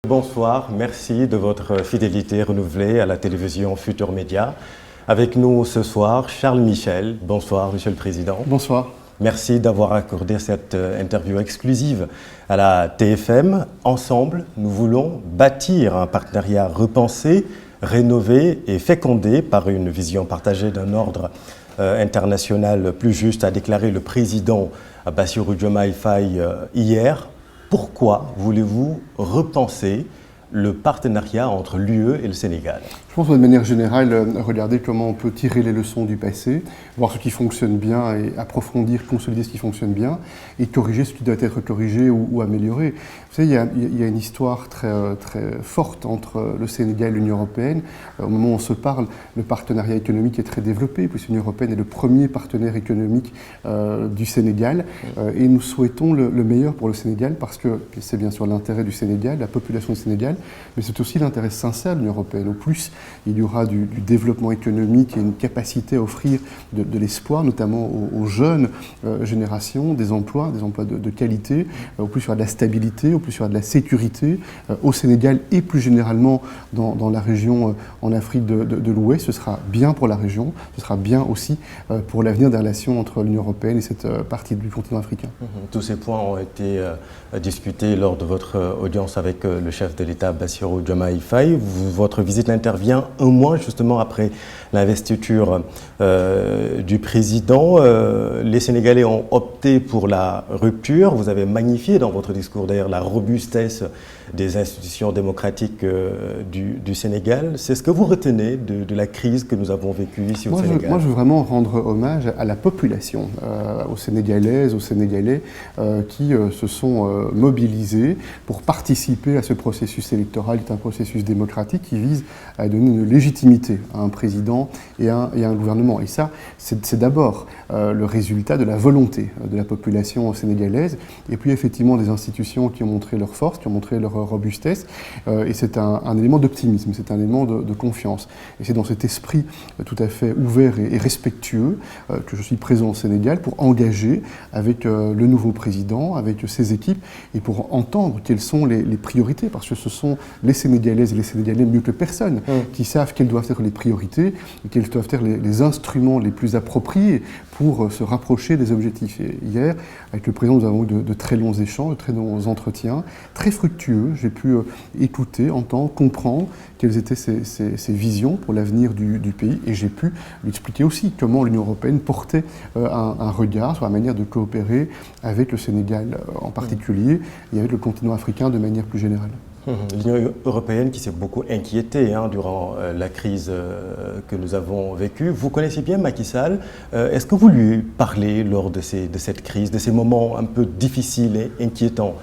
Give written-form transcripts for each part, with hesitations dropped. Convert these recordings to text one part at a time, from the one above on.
Bonsoir, merci de votre fidélité renouvelée à la télévision Futur Média. Avec nous ce soir, Charles Michel. Bonsoir, Monsieur le Président. Bonsoir. Merci d'avoir accordé cette interview exclusive à la TFM. Ensemble, nous voulons bâtir un partenariat repensé, rénové et fécondé par une vision partagée d'un ordre international plus juste, a déclaré le président Bassirou Diomaye Faye hier. Pourquoi voulez-vous repenser le partenariat entre l'UE et le Sénégal? Je pense de manière générale, regarder comment on peut tirer les leçons du passé, voir ce qui fonctionne bien et approfondir, consolider ce qui fonctionne bien et corriger ce qui doit être corrigé ou amélioré. Vous savez, il y a une histoire très forte entre le Sénégal et l'Union européenne. Au moment où on se parle, le partenariat économique est très développé, puisque l'Union européenne est le premier partenaire économique du Sénégal. Et nous souhaitons le meilleur pour le Sénégal parce que c'est bien sûr l'intérêt du Sénégal, la population du Sénégal, mais c'est aussi l'intérêt sincère de l'Union européenne. Au plus, il y aura du développement économique et une capacité à offrir de l'espoir, notamment aux jeunes générations, des emplois de qualité. Au plus, il y aura de la stabilité, au plus, il y aura de la sécurité au Sénégal et plus généralement dans la région en Afrique de l'Ouest. Ce sera bien pour la région, ce sera bien aussi pour l'avenir des relations entre l'Union européenne et cette partie du continent africain. Tous ces points ont été discutés lors de votre audience avec le chef de l'État, Bassirou Diomaye Faye. Votre visite intervient un mois justement après l'investiture du président. Les Sénégalais ont opté pour la rupture. Vous avez magnifié dans votre discours d'ailleurs la robustesse des institutions démocratiques du Sénégal. C'est ce que vous retenez de la crise que nous avons vécue ici au Sénégal? Moi, je veux vraiment rendre hommage à la population, aux Sénégalaises, aux Sénégalais qui se sont mobilisés pour participer à ce processus électoral, qui est un processus démocratique qui vise à donner une légitimité à un président et à un gouvernement. Et ça, c'est d'abord le résultat de la volonté de la population sénégalaise, et puis effectivement des institutions qui ont montré leur force, qui ont montré leur robustesse, et c'est un élément d'optimisme, c'est un élément de confiance. Et c'est dans cet esprit tout à fait ouvert et respectueux que je suis présent au Sénégal pour engager avec le nouveau président, avec ses équipes, et pour entendre quelles sont les priorités, parce que ce sont les Sénégalaises et les Sénégalais mieux que personne qui savent quelles doivent être les priorités et quels doivent être les instruments les plus appropriés pour se rapprocher des objectifs. Et hier, avec le président, nous avons eu de très longs échanges, de très longs entretiens, très fructueux. J'ai pu écouter, entendre, comprendre quelles étaient ses visions pour l'avenir du pays, et j'ai pu lui expliquer aussi comment l'Union européenne portait un regard sur la manière de coopérer avec le Sénégal en particulier et avec le continent africain de manière plus générale. L'Union européenne qui s'est beaucoup inquiétée durant la crise que nous avons vécue. Vous connaissez bien Macky Sall. Est-ce que vous lui parlez lors de cette crise, de ces moments un peu difficiles et inquiétants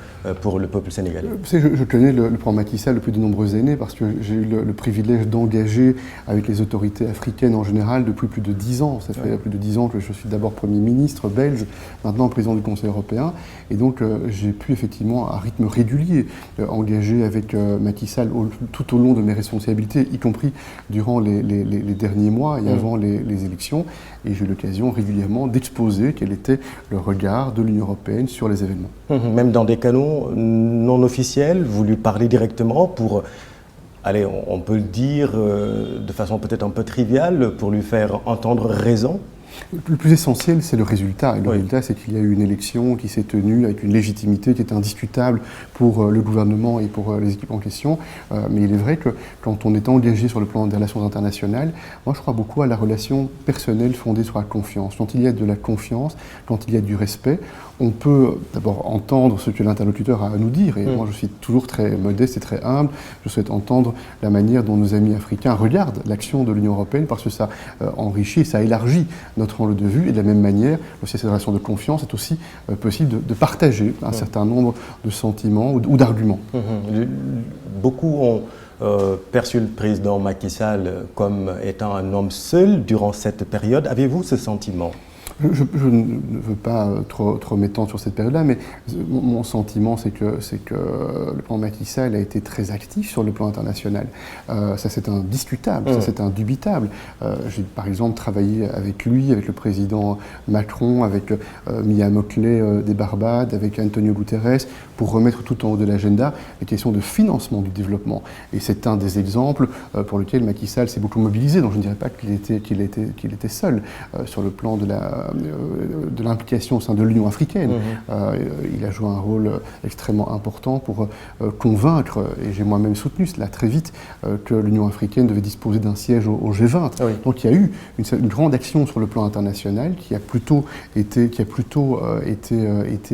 pour le peuple sénégalais? Je connais le plan Macky Sall depuis de nombreuses années parce que j'ai eu le privilège d'engager avec les autorités africaines en général depuis plus de 10 ans. Ça fait plus de 10 ans que je suis d'abord Premier ministre belge, maintenant président du Conseil européen. Et donc j'ai pu effectivement à rythme régulier engager avec Macky Sall tout au long de mes responsabilités, y compris durant les derniers mois et avant les élections. Et j'ai eu l'occasion régulièrement d'exposer quel était le regard de l'Union européenne sur les événements. Même dans des canaux non officiels, vous lui parlez directement pour, allez, on peut le dire de façon peut-être un peu triviale, pour lui faire entendre raison? Le plus essentiel, c'est le résultat. Et le résultat, c'est qu'il y a eu une élection qui s'est tenue avec une légitimité qui est indiscutable pour le gouvernement et pour les équipes en question. Mais il est vrai que quand on est engagé sur le plan des relations internationales, moi je crois beaucoup à la relation personnelle fondée sur la confiance. Quand il y a de la confiance, quand il y a du respect, on peut d'abord entendre ce que l'interlocuteur a à nous dire. Et moi je suis toujours très modeste et très humble. Je souhaite entendre la manière dont nos amis africains regardent l'action de l'Union européenne parce que ça enrichit, ça élargit notre angle de vue, et de la même manière, aussi cette relation de confiance, c'est aussi possible de partager un certain nombre de sentiments ou d'arguments. Beaucoup ont perçu le président Macky Sall comme étant un homme seul durant cette période. Avez-vous ce sentiment? Je ne veux pas trop m'étendre sur cette période-là, mais mon sentiment, c'est que le plan Macky Sall a été très actif sur le plan international. Ça, c'est indiscutable, ça, c'est indubitable. J'ai, par exemple, travaillé avec lui, avec le président Macron, avec Mia Mottley des Barbades, avec Antonio Guterres, pour remettre tout en haut de l'agenda les questions de financement du développement. Et c'est un des exemples pour lequel Macky Sall s'est beaucoup mobilisé. Donc je ne dirais pas qu'il était seul sur le plan de l'implication au sein de l'Union africaine. Il a joué un rôle extrêmement important pour convaincre, et j'ai moi-même soutenu cela très vite, que l'Union africaine devait disposer d'un siège au G20. Oui. Donc il y a eu une grande action sur le plan international qui a plutôt été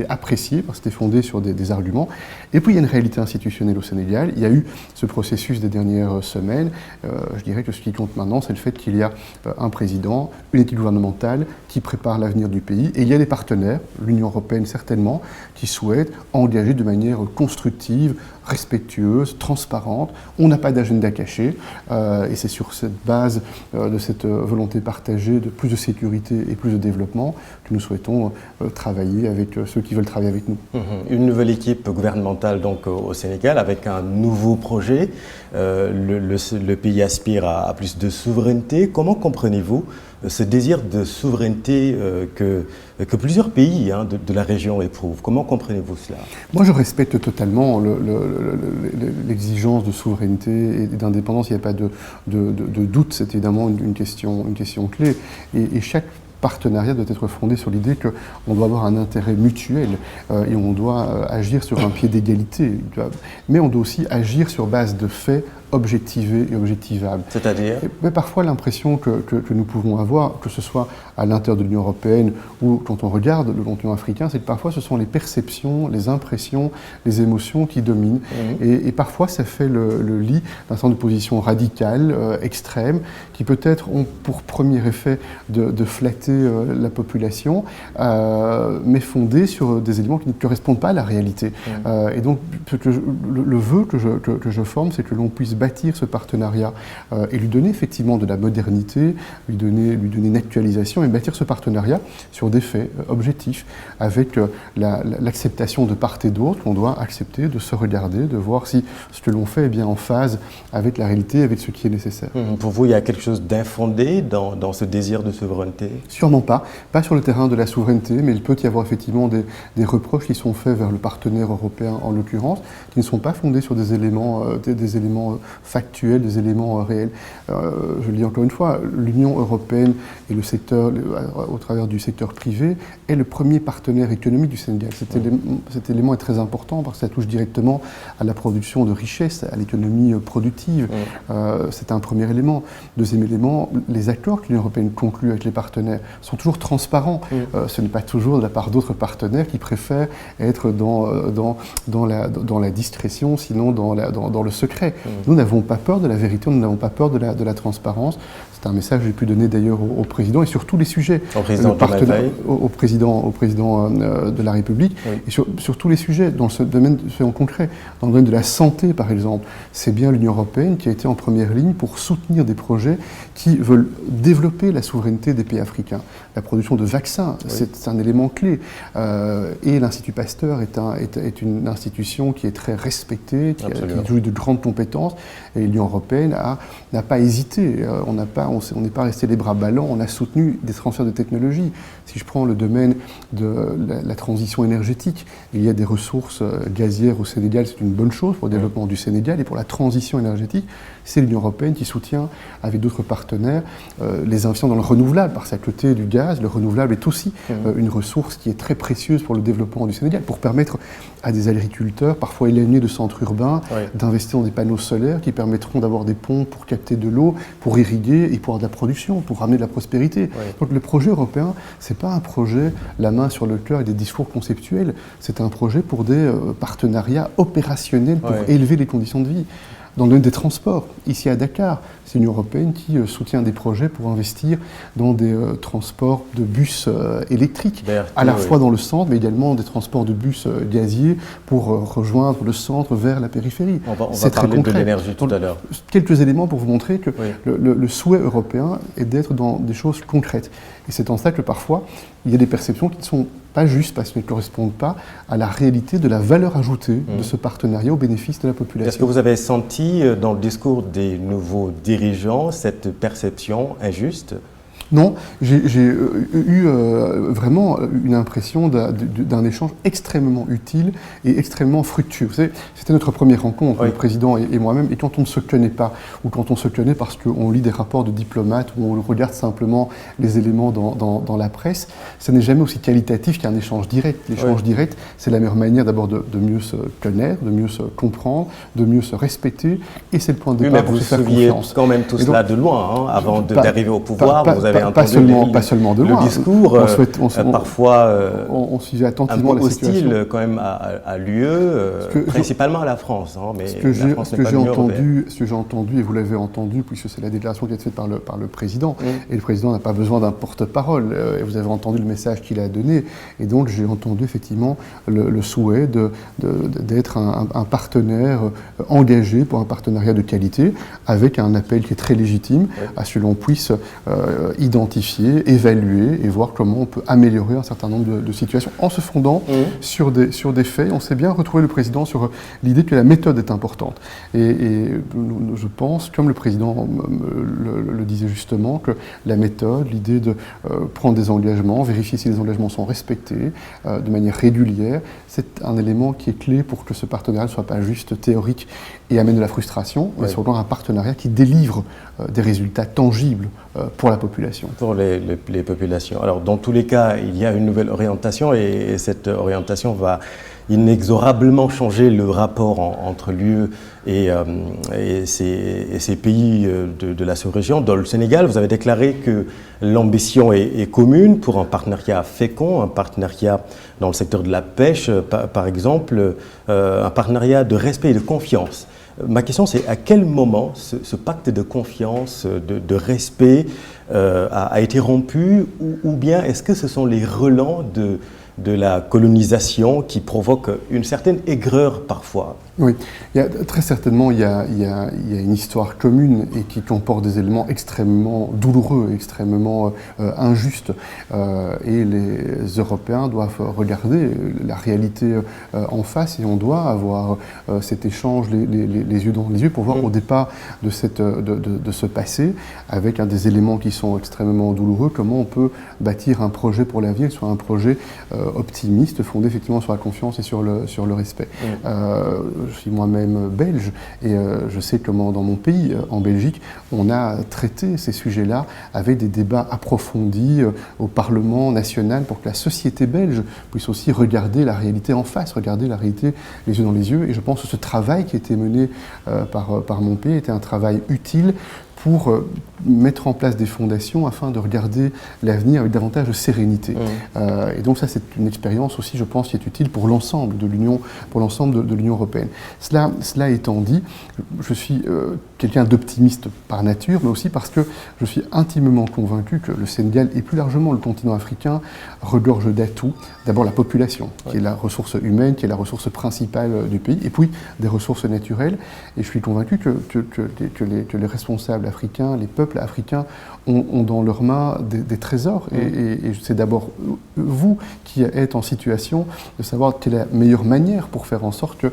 appréciée, parce que c'était fondé sur des arguments. Et puis il y a une réalité institutionnelle au Sénégal. Il y a eu ce processus des dernières semaines. Je dirais que ce qui compte maintenant, c'est le fait qu'il y a un président, une équipe gouvernementale qui prépare l'avenir du pays. Et il y a des partenaires, l'Union européenne certainement, qui souhaitent engager de manière constructive, respectueuse, transparente. On n'a pas d'agenda caché. Et c'est sur cette base de cette volonté partagée de plus de sécurité et plus de développement que nous souhaitons travailler avec ceux qui veulent travailler avec nous. Une nouvelle équipe gouvernementale donc au Sénégal avec un nouveau projet. Le pays aspire à plus de souveraineté. Comment comprenez-vous ce désir de souveraineté que plusieurs pays de la région éprouvent? Comment comprenez-vous cela? Moi, je respecte totalement l'exigence de souveraineté et d'indépendance. Il n'y a pas de doute. C'est évidemment une question clé. Et chaque partenariat doit être fondé sur l'idée qu'on doit avoir un intérêt mutuel et on doit agir sur un pied d'égalité. Mais on doit aussi agir sur base de faits objectivés et objectivables. C'est-à-dire ? Mais parfois, l'impression que nous pouvons avoir, que ce soit à l'intérieur de l'Union européenne ou quand on regarde le continent africain, c'est que parfois ce sont les perceptions, les impressions, les émotions qui dominent. Et parfois, ça fait le lit d'un certain nombre de positions radicales, extrêmes, qui peut-être ont pour premier effet de flatter la population, mais fondées sur des éléments qui ne correspondent pas à la réalité. Et donc, le vœu que je forme, c'est que l'on puisse bâtir ce partenariat et lui donner effectivement de la modernité, lui donner une actualisation et bâtir ce partenariat sur des faits objectifs avec l'acceptation de part et d'autre. On doit accepter de se regarder, de voir si ce que l'on fait est bien en phase avec la réalité, avec ce qui est nécessaire. Pour vous, il y a quelque chose d'infondé dans ce désir de souveraineté? Sûrement pas sur le terrain de la souveraineté, mais il peut y avoir effectivement des reproches qui sont faits vers le partenaire européen en l'occurrence, qui ne sont pas fondés sur des éléments factuels, des éléments réels. Je le dis encore une fois, l'Union européenne et le secteur, au travers du secteur privé, est le premier partenaire économique du Sénégal. Cet élément est très important parce que ça touche directement à la production de richesses, à l'économie productive. C'est un premier élément. Deuxième élément, les accords que l'Union européenne conclut avec les partenaires sont toujours transparents. Ce n'est pas toujours de la part d'autres partenaires qui préfèrent être dans la discrétion, sinon dans le secret. Nous n'avons pas peur de la vérité, nous n'avons pas peur de la transparence. C'est un message que j'ai pu donner d'ailleurs au président et sur tous les sujets. Au président de la République et sur tous les sujets, dans ce domaine concret. Dans le domaine de la santé, par exemple, c'est bien l'Union européenne qui a été en première ligne pour soutenir des projets qui veulent développer la souveraineté des pays africains. La production de vaccins, c'est un élément clé. Et l'Institut Pasteur est une institution qui est très respectée, qui jouit de grandes compétences. Et l'Union européenne n'a pas hésité. On n'est pas resté les bras ballants, on a soutenu des transferts de technologies. Si je prends le domaine de la transition énergétique, il y a des ressources gazières au Sénégal, c'est une bonne chose pour le développement du Sénégal. Et pour la transition énergétique, c'est l'Union européenne qui soutient, avec d'autres partenaires, les investissements dans le renouvelable. Parce qu'à côté du gaz, le renouvelable est aussi une ressource qui est très précieuse pour le développement du Sénégal, pour permettre à des agriculteurs, parfois éloignés de centres urbains, d'investir dans des panneaux solaires qui permettront d'avoir des pompes pour capter de l'eau, pour irriguer et pour avoir de la production, pour ramener de la prospérité. Donc le projet européen, c'est pas un projet la main sur le cœur et des discours conceptuels, c'est un projet pour des partenariats opérationnels pour élever les conditions de vie. dans le domaine des transports. Ici à Dakar, c'est l'Union européenne qui soutient des projets pour investir dans des transports de bus électriques, à la fois dans le centre, mais également des transports de bus gaziers pour rejoindre le centre vers la périphérie. On va parler de l'énergie tout à l'heure. Quelques éléments pour vous montrer que le souhait européen est d'être dans des choses concrètes. Et c'est en ça que parfois, il y a des perceptions qui ne sont pas justes parce qu'elles ne correspondent pas à la réalité de la valeur ajoutée de ce partenariat au bénéfice de la population. Est-ce que vous avez senti dans le discours des nouveaux dirigeants cette perception injuste ? Non, j'ai eu vraiment une impression d'un échange extrêmement utile et extrêmement fructueux. C'était notre première rencontre, le président et moi-même, et quand on ne se connaît pas, ou quand on se connaît parce qu'on lit des rapports de diplomates, ou on regarde simplement les éléments dans la presse, ça n'est jamais aussi qualitatif qu'un échange direct. L'échange direct, c'est la meilleure manière d'abord de mieux se connaître, de mieux se comprendre, de mieux se respecter, et c'est le point de départ pour se faire confiance. Vous saviez quand même tout cela de loin, avant d'arriver au pouvoir, vous avez pas seulement de loin. Le discours, parfois on suivait attentivement la situation. Hostile quand même à l'UE, principalement à la France. Mais ce que j'ai entendu, et vous l'avez entendu, puisque c'est la déclaration qui a été faite par le président, et le président n'a pas besoin d'un porte-parole, et vous avez entendu le message qu'il a donné, et donc j'ai entendu effectivement le souhait d'être un partenaire engagé pour un partenariat de qualité, avec un appel qui est très légitime, à ce que l'on puisse identifier, évaluer et voir comment on peut améliorer un certain nombre de situations en se fondant sur des faits. On s'est bien retrouvé le président sur l'idée que la méthode est importante. Et je pense, comme le président le disait justement, que la méthode, l'idée de prendre des engagements, vérifier si les engagements sont respectés de manière régulière, c'est un élément qui est clé pour que ce partenariat ne soit pas juste théorique et amène de la frustration, mais surtout un partenariat qui délivre des résultats tangibles pour la population. Pour les populations. Alors, dans tous les cas, il y a une nouvelle orientation et cette orientation va inexorablement changer le rapport entre l'UE et ces pays de la sous-région. Dans le Sénégal, vous avez déclaré que l'ambition est commune pour un partenariat fécond, un partenariat dans le secteur de la pêche, par exemple, un partenariat de respect et de confiance. Ma question, c'est à quel moment ce pacte de confiance, de respect a été rompu, ou bien est-ce que ce sont les relents de la colonisation qui provoquent une certaine aigreur parfois ? Oui, très certainement, il y a une histoire commune et qui comporte des éléments extrêmement douloureux, extrêmement injustes. Et les Européens doivent regarder la réalité en face et on doit avoir cet échange les yeux dans les yeux pour voir au départ de ce passé, avec des éléments qui sont extrêmement douloureux, comment on peut bâtir un projet pour l'avenir, soit un projet optimiste, fondé effectivement sur la confiance et sur le respect. Je suis moi-même belge et je sais comment dans mon pays, en Belgique, on a traité ces sujets-là avec des débats approfondis au Parlement national pour que la société belge puisse aussi regarder la réalité en face, regarder la réalité les yeux dans les yeux. Et je pense que ce travail qui a été mené par mon pays était un travail utile pour mettre en place des fondations afin de regarder l'avenir avec davantage de sérénité. Et donc ça, c'est une expérience aussi, je pense, qui est utile pour l'ensemble de l'Union, de l'Union européenne. Cela étant dit, je suis quelqu'un d'optimiste par nature, mais aussi parce que je suis intimement convaincu que le Sénégal et plus largement le continent africain regorge d'atouts. D'abord la population, qui est la ressource humaine, qui est la ressource principale du pays, et puis des ressources naturelles. Et je suis convaincu que les responsables africains, les peuples africains ont dans leurs mains des trésors. Et c'est d'abord vous qui êtes en situation de savoir quelle est la meilleure manière pour faire en sorte que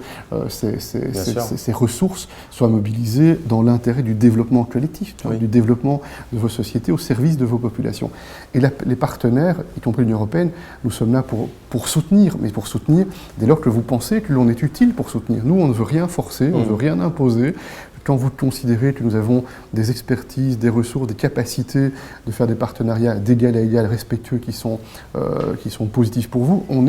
ces ressources soient mobilisées dans l'intérêt du développement collectif, du développement de vos sociétés au service de vos populations. Et les partenaires, y compris l'Union européenne, nous sommes là pour soutenir, mais pour soutenir dès lors que vous pensez que l'on est utile pour soutenir. Nous, on ne veut rien forcer, on ne veut rien imposer. Quand vous considérez que nous avons des expertises, des ressources, des capacités de faire des partenariats d'égal à égal, respectueux, qui sont positifs pour vous, on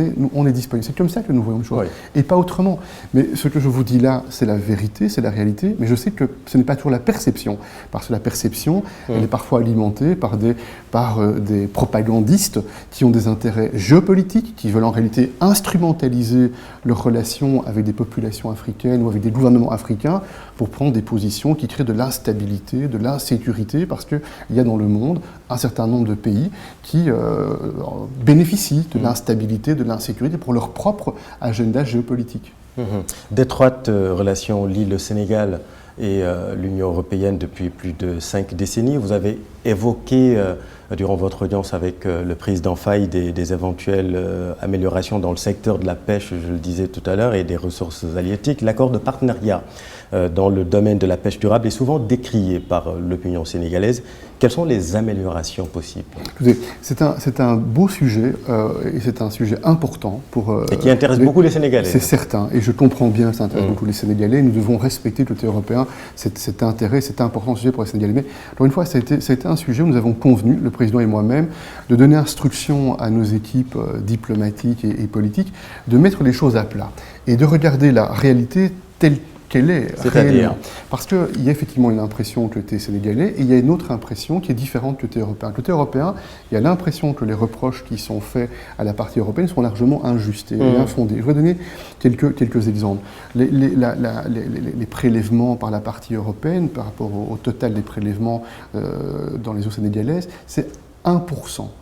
est disponible. C'est comme ça que nous voyons les choses, et pas autrement. Mais ce que je vous dis là, c'est la vérité, c'est la réalité, mais je sais que ce n'est pas toujours la perception, parce que la perception, elle est parfois alimentée par des propagandistes qui ont des intérêts géopolitiques, qui veulent en réalité instrumentaliser leurs relations avec des populations africaines ou avec des gouvernements africains pour prendre des positions qui créent de l'instabilité, de l'insécurité, parce qu'il y a dans le monde un certain nombre de pays qui bénéficient de l'instabilité, de l'insécurité pour leur propre agenda géopolitique. D'étroites relations lient le Sénégal et l'Union européenne depuis plus de 5 décennies. Vous avez évoqué durant votre audience avec le président Faye des éventuelles améliorations dans le secteur de la pêche, je le disais tout à l'heure, et des ressources halieutiques. L'accord de partenariat dans le domaine de la pêche durable est souvent décrié par l'opinion sénégalaise. Quelles sont les améliorations possibles? C'est un beau sujet et c'est un sujet important pour... et qui intéresse beaucoup les Sénégalais. C'est certain, et je comprends bien que ça intéresse beaucoup les Sénégalais. Nous devons respecter le côté européen, cet intérêt, c'est un important sujet pour les Sénégalais. Mais encore une fois, ça a été un sujet où nous avons convenu, le président et moi-même, de donner instruction à nos équipes diplomatiques et politiques de mettre les choses à plat et de regarder la réalité telle qu'elle est réellement. Parce qu'il y a effectivement une impression côté sénégalais et il y a une autre impression qui est différente côté européen. Côté européen, il y a l'impression que les reproches qui sont faits à la partie européenne sont largement injustes et infondés. Je voudrais donner quelques exemples. Les prélèvements par la partie européenne, par rapport au total des prélèvements dans les eaux sénégalaises, c'est 1%.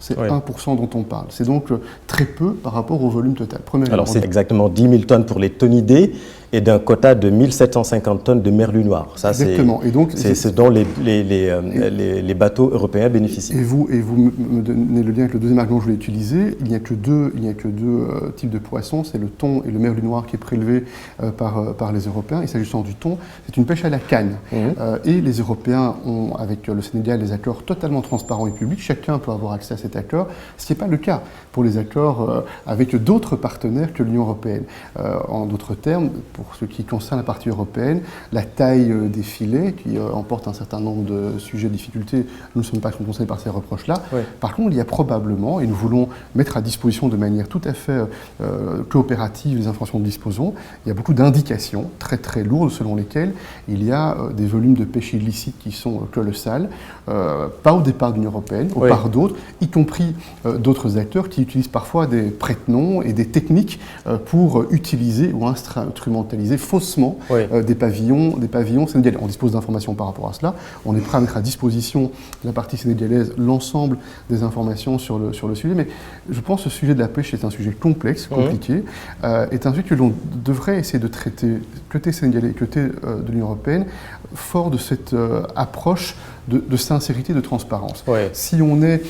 C'est 1% dont on parle. C'est donc très peu par rapport au volume total. Alors c'est exactement 10 000 tonnes pour les tonidés et d'un quota de 1750 tonnes de merlu noir. Ça, exactement. Et donc c'est dont les bateaux européens bénéficient. Et vous me donnez le lien avec le deuxième argument que je voulais utiliser. Il n'y a que deux types de poissons, c'est le thon et le merlu noir qui est prélevé par les Européens. Et s'agissant du thon, c'est une pêche à la canne. Et les Européens ont, avec le Sénégal, des accords totalement transparents et publics. Chacun peut avoir accès à cet accord, ce qui n'est pas le cas pour les accords avec d'autres partenaires que l'Union européenne. En d'autres termes, pour ce qui concerne la partie européenne, la taille des filets, qui emporte un certain nombre de sujets de difficulté, nous ne sommes pas concernés par ces reproches-là. Par contre, il y a probablement, et nous voulons mettre à disposition de manière tout à fait coopérative les informations dont nous disposons, il y a beaucoup d'indications très très lourdes selon lesquelles il y a des volumes de pêche illicites qui sont colossales, pas au départ de l'Union européenne, au par d'autres, y compris d'autres acteurs qui utilisent parfois des prête-noms et des techniques pour utiliser ou instrumentaliser faussement des pavillons sénégalais. On dispose d'informations par rapport à cela. On est prêt à mettre à disposition de la partie sénégalaise l'ensemble des informations sur le sujet. Mais je pense que ce sujet de la pêche est un sujet complexe, compliqué, est un sujet que l'on devrait essayer de traiter côté sénégalais et côté de l'Union européenne, fort de cette approche de sincérité, de transparence. Si on est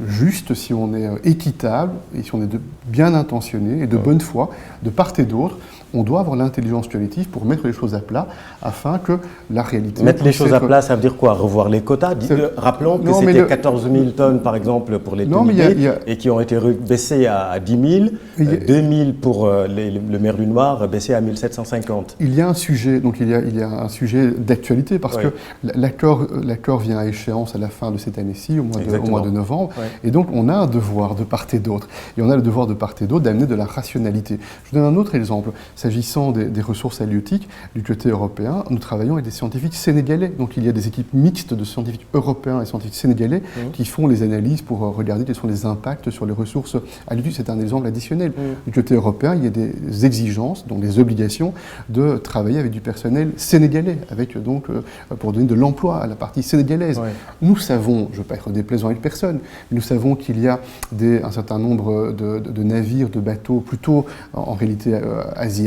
juste, si on est équitable, et si on est bien intentionné et de bonne foi, de part et d'autre, on doit avoir l'intelligence collective pour mettre les choses à plat afin que la réalité... Mettre les choses à plat, ça veut dire quoi? Revoir les quotas? Rappelons que c'était 14 000 tonnes, par exemple, pour les tonidés, et qui ont été baissées à 10 000, 2 000 pour le merlu noir, baissé à 1 750. Il y a un sujet, donc il y a un sujet d'actualité, parce que l'accord vient à échéance à la fin de cette année-ci, au mois de novembre, et donc on a un devoir de part et d'autre. Et on a le devoir de part et d'autre d'amener de la rationalité. Je vous donne un autre exemple. S'agissant des ressources halieutiques, du côté européen, nous travaillons avec des scientifiques sénégalais. Donc il y a des équipes mixtes de scientifiques européens et scientifiques sénégalais qui font les analyses pour regarder quels sont les impacts sur les ressources halieutiques. C'est un exemple additionnel. Du côté européen, il y a des exigences, donc des obligations de travailler avec du personnel sénégalais, avec donc pour donner de l'emploi à la partie sénégalaise. Nous savons, je ne veux pas être déplaisant avec personne, mais nous savons qu'il y a un certain nombre de navires, de bateaux, plutôt en réalité asiatiques,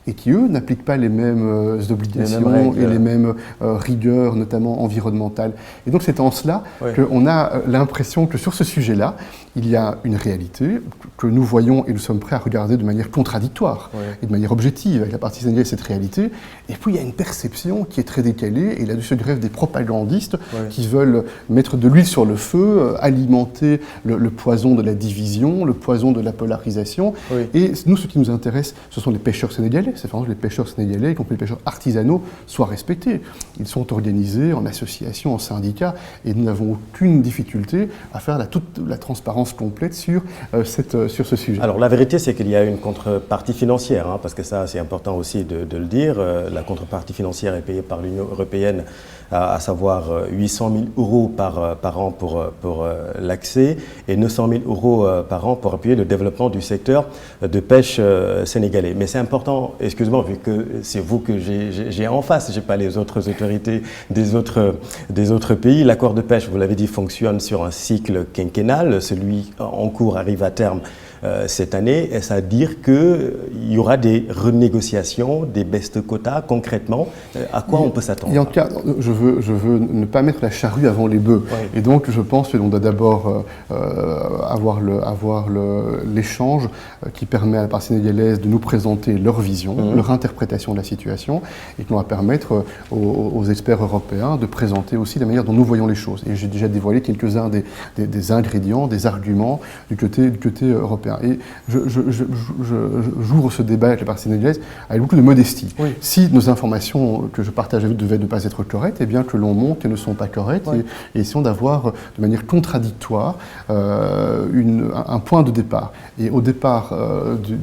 et qui, eux, n'appliquent pas les mêmes obligations et les mêmes rigueurs, notamment environnementales. Et donc c'est en cela qu'on a l'impression que sur ce sujet-là, il y a une réalité que nous voyons et nous sommes prêts à regarder de manière contradictoire et de manière objective avec la partie sénégalaise, cette réalité. Et puis il y a une perception qui est très décalée, et là-dessus se grèvent des propagandistes qui veulent mettre de l'huile sur le feu, alimenter le poison de la division, le poison de la polarisation. Et nous, ce qui nous intéresse, ce sont les pêcheurs sénégalais. C'est vraiment que les pêcheurs sénégalais, y compris les pêcheurs artisanaux, soient respectés. Ils sont organisés en associations, en syndicats, et nous n'avons aucune difficulté à faire toute la transparence complète sur ce sujet. Alors la vérité, c'est qu'il y a une contrepartie financière, parce que ça c'est important aussi de le dire. La contrepartie financière est payée par l'Union européenne, à savoir 800 000 euros par an pour l'accès et 900 000 euros par an pour appuyer le développement du secteur de pêche sénégalais. Mais c'est important, excuse-moi, vu que c'est vous que j'ai en face, je n'ai pas les autres autorités des autres pays. L'accord de pêche, vous l'avez dit, fonctionne sur un cycle quinquennal. Celui en cours arrive à terme cette année. Est-ce à dire qu'il y aura des renégociations, des baisses de quotas concrètement? À quoi on peut s'attendre? Et en tout cas, je veux ne pas mettre la charrue avant les bœufs. Oui. Et donc, je pense qu'on doit d'abord avoir l'échange qui permet à la part sénégalaise de nous présenter leur vision, leur interprétation de la situation, et qui va permettre aux experts européens de présenter aussi la manière dont nous voyons les choses. Et j'ai déjà dévoilé quelques-uns des ingrédients, des arguments du côté européen. Et j'ouvre ce débat avec la partie sénégalaise avec beaucoup de modestie. Oui. Si nos informations que je partage avec vous devaient ne pas être correctes, eh bien que l'on montre qu'elles ne sont pas correctes, oui. et essayons d'avoir de manière contradictoire un point de départ. Et au départ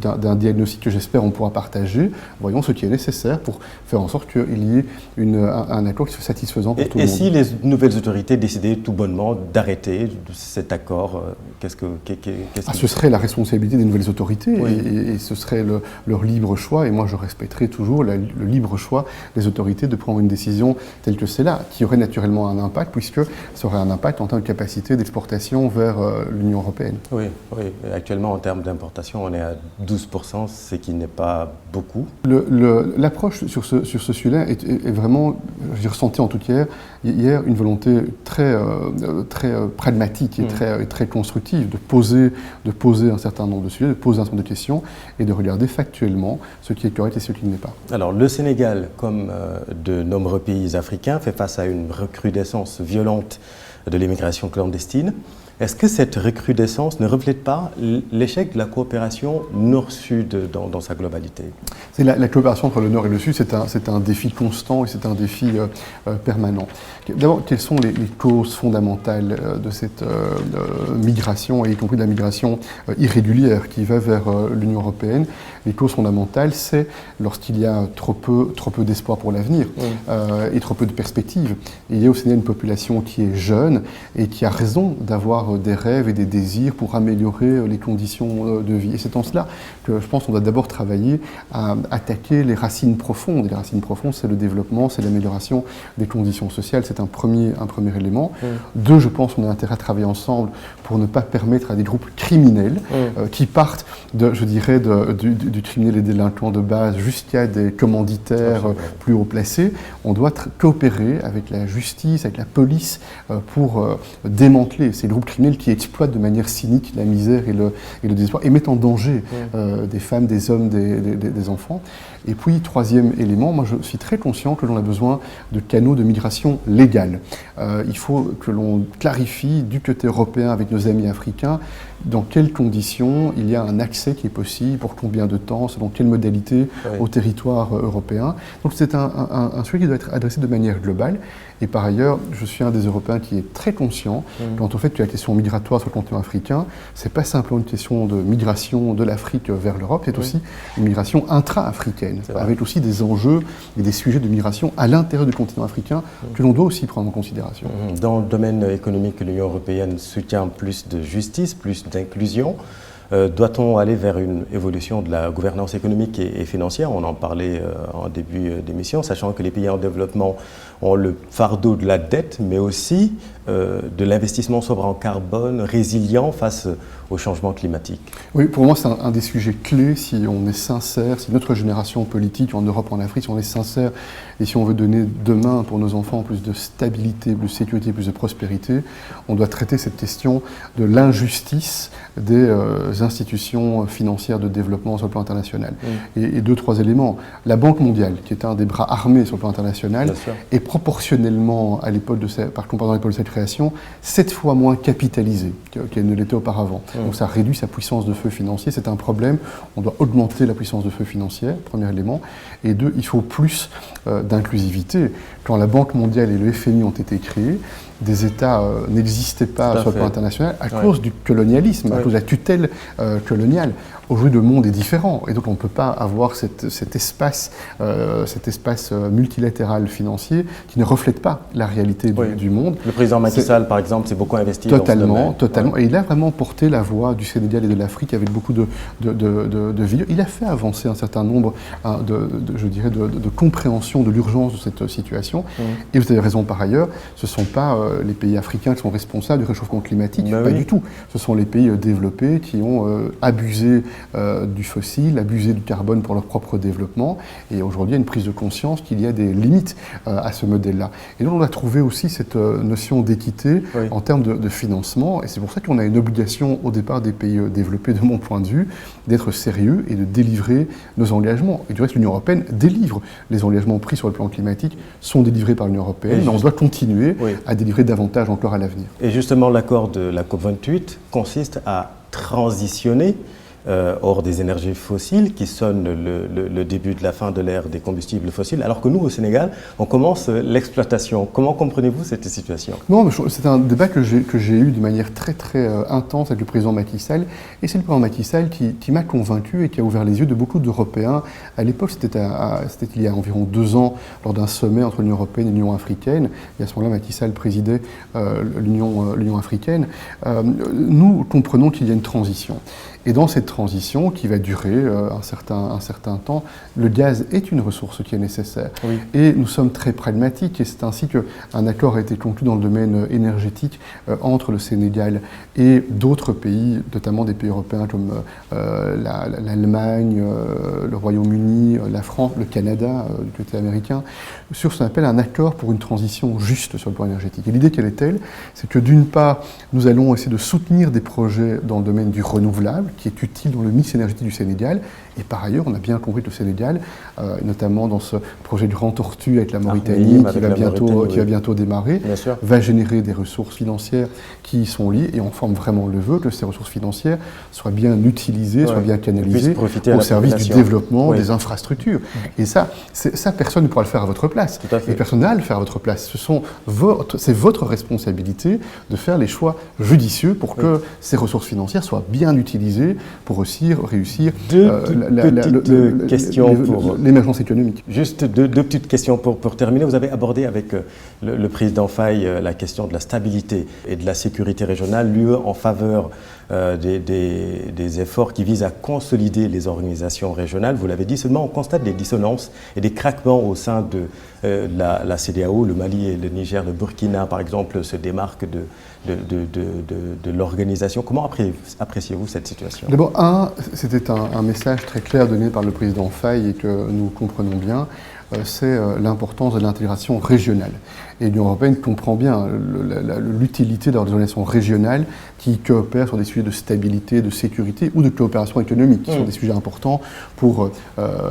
d'un diagnostic que j'espère on pourra partager, voyons ce qui est nécessaire pour faire en sorte qu'il y ait un accord qui soit satisfaisant pour tout le monde. Et si les nouvelles autorités décidaient tout bonnement d'arrêter cet accord, ce serait la responsabilité des nouvelles autorités, oui. et ce serait leur libre choix, et moi je respecterai toujours le libre choix des autorités de prendre une décision telle que celle-là, qui aurait naturellement un impact, puisque ça aurait un impact en termes de capacité d'exportation vers l'Union européenne. Oui, oui. Actuellement en termes d'importation, on est à 12%, ce qui n'est pas beaucoup. L'approche sur ce sujet-là est vraiment, j'ai ressenti en tout cas hier une volonté très pragmatique et très constructive de poser un certain nombre de sujets, de poser un certain nombre de questions et de regarder factuellement ce qui est correct et ce qui ne l'est pas. Alors le Sénégal, comme de nombreux pays africains, fait face à une recrudescence violente de l'immigration clandestine. Est-ce que cette recrudescence ne reflète pas l'échec de la coopération Nord-Sud dans sa globalité? La coopération entre le Nord et le Sud, c'est un défi constant et c'est un défi permanent. D'abord, quelles sont les causes fondamentales de cette migration, et y compris de la migration irrégulière qui va vers l'Union européenne? Les causes fondamentales, c'est lorsqu'il y a trop peu d'espoir pour l'avenir et trop peu de perspectives. Il y a au Sénégal une population qui est jeune et qui a raison d'avoir des rêves et des désirs pour améliorer les conditions de vie. Et c'est en cela que je pense qu'on doit d'abord travailler à attaquer les racines profondes. Et les racines profondes, c'est le développement, c'est l'amélioration des conditions sociales. C'est un premier élément. Deux, je pense qu'on a intérêt à travailler ensemble pour ne pas permettre à des groupes criminels qui partent, du criminel et délinquant de base jusqu'à des commanditaires plus haut placés. On doit coopérer avec la justice, avec la police pour démanteler ces groupes criminels qui exploitent de manière cynique la misère et le désespoir et mettent en danger des femmes, des hommes, des enfants. Et puis, troisième élément, moi je suis très conscient que l'on a besoin de canaux de migration légale. Il faut que l'on clarifie du côté européen avec nos amis africains dans quelles conditions il y a un accès qui est possible, pour combien de temps, selon quelles modalités au territoire européen. Donc c'est un sujet qui doit être adressé de manière globale. Et par ailleurs, je suis un des Européens qui est très conscient quant au fait que la question migratoire sur le continent africain, c'est pas simplement une question de migration de l'Afrique vers l'Europe, c'est aussi une migration intra-africaine, avec aussi des enjeux et des sujets de migration à l'intérieur du continent africain que l'on doit aussi prendre en considération. Dans le domaine économique, l'Union européenne soutient plus de justice, plus d'inclusion. Doit-on aller vers une évolution de la gouvernance économique et financière? On en parlait en début d'émission, sachant que les pays en développement ont le fardeau de la dette, mais aussi de l'investissement sobre en carbone, résilient face au changement climatique. Oui, pour moi, c'est un des sujets clés si on est sincère, si notre génération politique en Europe, en Afrique, si on est sincère et si on veut donner demain pour nos enfants plus de stabilité, plus de sécurité, plus de prospérité, on doit traiter cette question de l'injustice des institutions financières de développement sur le plan international. Et deux, trois éléments. La Banque mondiale, qui est un des bras armés sur le plan international, est proportionnellement, à l'époque de sa création, 7 fois moins capitalisée qu'elle ne l'était auparavant. Donc ça réduit sa puissance de feu financier, c'est un problème. On doit augmenter la puissance de feu financière, premier élément. Et deux, il faut plus d'inclusivité. Quand la Banque mondiale et le FMI ont été créés, des États n'existaient pas sur le plan international à cause du colonialisme, à cause de la tutelle coloniale. Aujourd'hui, le monde est différent et donc on ne peut pas avoir cet espace multilatéral financier qui ne reflète pas la réalité du monde. Le président Macky Sall, par exemple, s'est beaucoup investi dans ce domaine. Totalement. Ouais. Et il a vraiment porté la voix du Sénégal et de l'Afrique avec beaucoup de vigueur. Il a fait avancer un certain nombre de compréhension de l'urgence de cette situation. Et vous avez raison par ailleurs, ce ne sont pas les pays africains qui sont responsables du réchauffement climatique, pas du tout. Ce sont les pays développés qui ont abusé du fossile, abusé du carbone pour leur propre développement. Et aujourd'hui, il y a une prise de conscience qu'il y a des limites à ce modèle-là. Et donc, on a trouvé aussi cette notion d'équité en termes de financement. Et c'est pour ça qu'on a une obligation au départ des pays développés, de mon point de vue, d'être sérieux et de délivrer nos engagements. Et du reste, l'Union européenne délivre. Les engagements pris sur le plan climatique sont délivrés par l'Union européenne, mais on doit continuer à délivrer davantage encore à l'avenir. Et justement, l'accord de la COP28 consiste à transitionner hors des énergies fossiles, qui sonne le début de la fin de l'ère des combustibles fossiles, alors que nous, au Sénégal, on commence l'exploitation. Comment comprenez-vous cette situation? Non, c'est un débat que j'ai eu de manière très très intense avec le président Macky Sall, et c'est le président Macky Sall qui m'a convaincu et qui a ouvert les yeux de beaucoup d'Européens. À l'époque, c'était il y a environ 2 ans, lors d'un sommet entre l'Union européenne et l'Union africaine, et à ce moment-là, Macky Sall présidait l'Union africaine. Nous comprenons qu'il y a une transition. Et dans cette transition, qui va durer un certain temps, le gaz est une ressource qui est nécessaire. Oui. Et nous sommes très pragmatiques, et c'est ainsi qu'un accord a été conclu dans le domaine énergétique entre le Sénégal et d'autres pays, notamment des pays européens comme l'Allemagne, le Royaume-Uni, la France, le Canada, du côté américain, sur ce qu'on appelle un accord pour une transition juste sur le plan énergétique. Et l'idée, quelle est-elle? C'est que d'une part, nous allons essayer de soutenir des projets dans le domaine du renouvelable, qui est utile dans le mix énergétique du Sénégal. Et par ailleurs, on a bien compris que le Sénégal, notamment dans ce projet du Grand Tortue avec la Mauritanie, qui va bientôt démarrer, va générer des ressources financières qui y sont liées. Et on forme vraiment le vœu que ces ressources financières soient bien utilisées, soient bien canalisées au service du développement des infrastructures. Et ça, personne ne pourra le faire à votre place. Et personne n'a à le faire à votre place. C'est votre responsabilité de faire les choix judicieux pour que ces ressources financières soient bien utilisées pour aussi réussir l'émergence économique. Juste deux petites questions pour terminer. Vous avez abordé avec le président Faye la question de la stabilité et de la sécurité régionale, l'UE en faveur des efforts qui visent à consolider les organisations régionales. Vous l'avez dit, seulement on constate des dissonances et des craquements au sein de la CEDEAO. Le Mali et le Niger, le Burkina par exemple, se démarquent de l'organisation. Comment appréciez-vous cette situation? D'abord, c'était un message très clair donné par le président Faye et que nous comprenons bien, c'est l'importance de l'intégration régionale. Et l'Union européenne comprend bien l'utilité d'avoir des organisations régionales qui coopèrent sur des sujets de stabilité, de sécurité ou de coopération économique, qui sont des sujets importants pour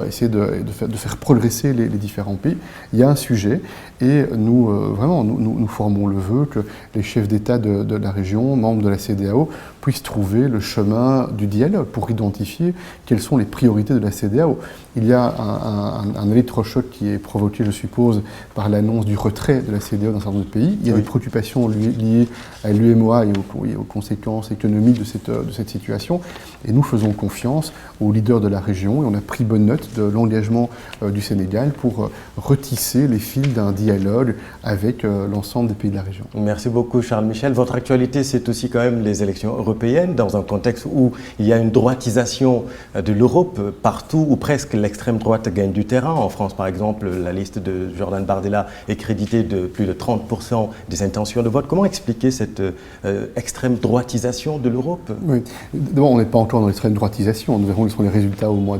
essayer de faire progresser les différents pays. Il y a un sujet et nous formons le vœu que les chefs d'État de la région, membres de la CEDEAO, puissent trouver le chemin du dialogue pour identifier quelles sont les priorités de la CEDEAO. Il y a un électrochoc qui est provoqué, je suppose, par l'annonce du retrait de la CEDEAO dans un certain nombre de pays. Il y a des préoccupations liées à l'UEMOA et aux conséquences économiques de cette situation. Et nous faisons confiance aux leaders de la région et on a pris bonne note de l'engagement du Sénégal pour retisser les fils d'un dialogue avec l'ensemble des pays de la région. Merci beaucoup Charles Michel. Votre actualité, c'est aussi quand même les élections européennes dans un contexte où il y a une droitisation de l'Europe partout, où presque l'extrême droite gagne du terrain. En France, par exemple, la liste de Jordan Bardella est créditée de plus de 30% des intentions de vote. Comment expliquer cette extrême droitisation de l'Europe? Oui, d'abord, on n'est pas encore dans l'extrême droitisation. Nous verrons quels sont les résultats au mois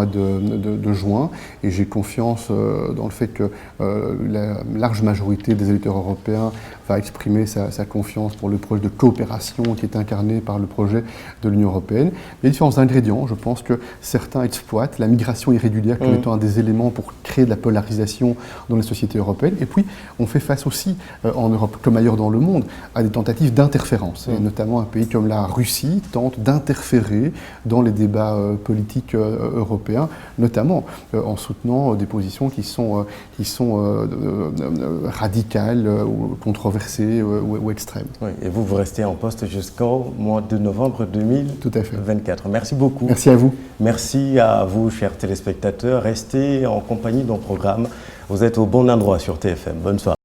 de juin. Et j'ai confiance dans le fait que la large majorité des électeurs européens va exprimer sa confiance pour le projet de coopération qui est incarné par le projet de l'Union européenne. Il y a différents ingrédients. Je pense que certains exploitent la migration irrégulière comme étant un des éléments pour créer de la polarisation dans les sociétés européennes. Et puis, on fait face aussi, en Europe comme ailleurs dans le monde, à des tentatives d'interférence. Et notamment un pays comme la Russie tente d'interférer dans les débats politiques européens, notamment en soutenant des positions qui sont radicales ou controversées controversée ou extrême. Oui, et vous restez en poste jusqu'au mois de novembre 2024. Tout à fait. Merci beaucoup. Merci à vous. Merci à vous, chers téléspectateurs. Restez en compagnie de nos programmes. Vous êtes au bon endroit sur TFM. Bonne soirée.